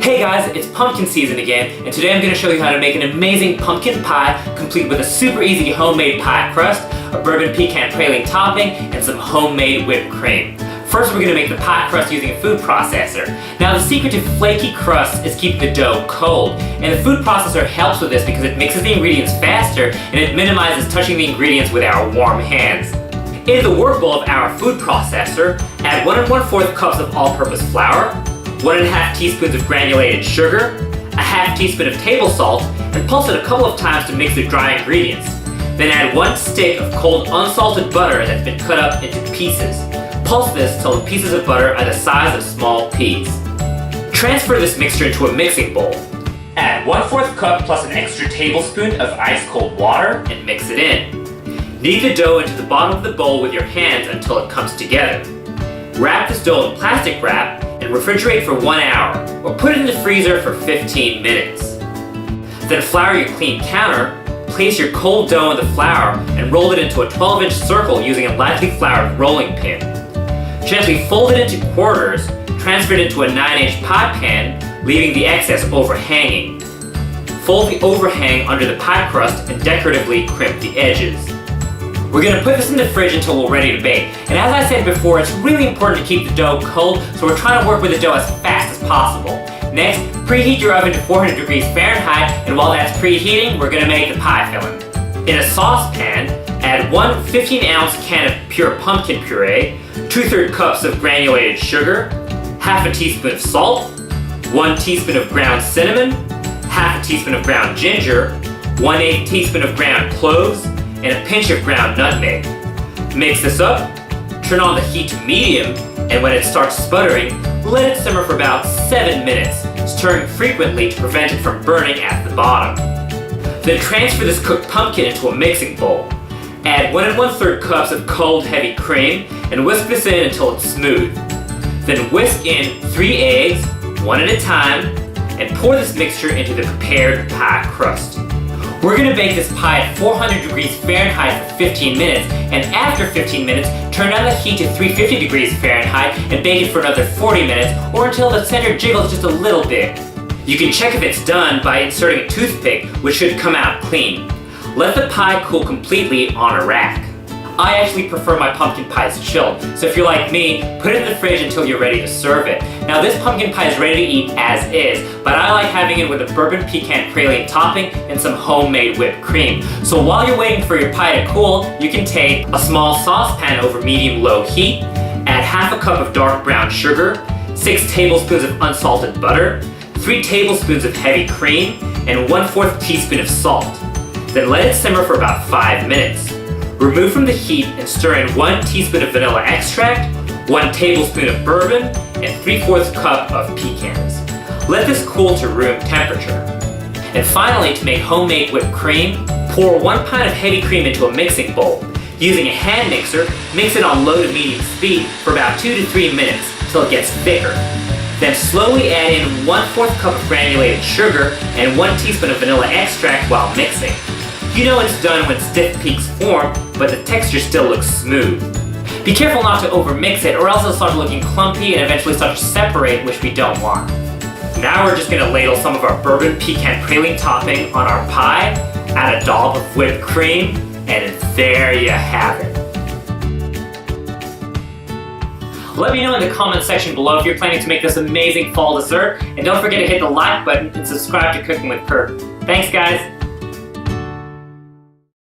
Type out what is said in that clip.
Hey guys, it's pumpkin season again, and today I'm going to show you how to make an amazing pumpkin pie complete with a super easy homemade pie crust, a bourbon pecan praline topping, and some homemade whipped cream. First, we're going to make the pie crust using a food processor. Now, the secret to flaky crust is keeping the dough cold, and the food processor helps with this because it mixes the ingredients faster and it minimizes touching the ingredients with our warm hands. In the work bowl of our food processor, add 1 1/4 cups of all-purpose flour, 1 1/2 teaspoons of granulated sugar, a half teaspoon of table salt, and pulse it a couple of times to mix the dry ingredients. Then add 1 stick of cold unsalted butter that's been cut up into pieces. Pulse this till the pieces of butter are the size of small peas. Transfer this mixture into a mixing bowl. Add 1/4 cup plus an extra tablespoon of ice cold water and mix it in. Knead the dough into the bottom of the bowl with your hands until it comes together. Wrap this dough in plastic wrap and refrigerate for 1 hour, or put it in the freezer for 15 minutes. Then flour your clean counter, place your cold dough in the flour, and roll it into a 12-inch circle using a lightly floured rolling pin. Gently fold it into quarters, transfer it into a 9-inch pie pan, leaving the excess overhanging. Fold the overhang under the pie crust and decoratively crimp the edges. We're going to put this in the fridge until we're ready to bake. And as I said before, it's really important to keep the dough cold, so we're trying to work with the dough as fast as possible. Next, preheat your oven to 400 degrees Fahrenheit, and while that's preheating, we're going to make the pie filling. In a saucepan, add 1 15-ounce can of pure pumpkin puree, 2/3 cups of granulated sugar, half a teaspoon of salt, 1 teaspoon of ground cinnamon, half a teaspoon of ground ginger, 1/8 teaspoon of ground cloves, and a pinch of ground nutmeg. Mix this up, turn on the heat to medium, and when it starts sputtering, let it simmer for about 7 minutes, stirring frequently to prevent it from burning at the bottom. Then transfer this cooked pumpkin into a mixing bowl. Add 1 1/3 cups of cold heavy cream and whisk this in until it's smooth. Then whisk in 3 eggs, one at a time, and pour this mixture into the prepared pie crust. We're going to bake this pie at 400 degrees Fahrenheit for 15 minutes, and after 15 minutes, turn down the heat to 350 degrees Fahrenheit and bake it for another 40 minutes, or until the center jiggles just a little bit. You can check if it's done by inserting a toothpick, which should come out clean. Let the pie cool completely on a rack. I actually prefer my pumpkin pies chilled, so if you're like me, put it in the fridge until you're ready to serve it. Now this pumpkin pie is ready to eat as is, but I like having it with a bourbon pecan praline topping and some homemade whipped cream. So while you're waiting for your pie to cool, you can take a small saucepan over medium-low heat, add half a cup of dark brown sugar, 6 tablespoons of unsalted butter, 3 tablespoons of heavy cream, and 1/4 teaspoon of salt. Then let it simmer for about 5 minutes. Remove from the heat and stir in 1 teaspoon of vanilla extract, 1 tablespoon of bourbon, and 3/4 cup of pecans. Let this cool to room temperature. And finally, to make homemade whipped cream, pour 1 pint of heavy cream into a mixing bowl. Using a hand mixer, mix it on low to medium speed for about 2 to 3 minutes till it gets thicker. Then slowly add in 1/4 cup of granulated sugar and 1 teaspoon of vanilla extract while mixing. You know it's done when stiff peaks form, but the texture still looks smooth. Be careful not to overmix it, or else it'll start looking clumpy and eventually start to separate, which we don't want. Now we're just going to ladle some of our bourbon pecan praline topping on our pie, add a dollop of whipped cream, and there you have it. Let me know in the comment section below if you're planning to make this amazing fall dessert, and don't forget to hit the like button and subscribe to Cooking with PUREE. Thanks guys!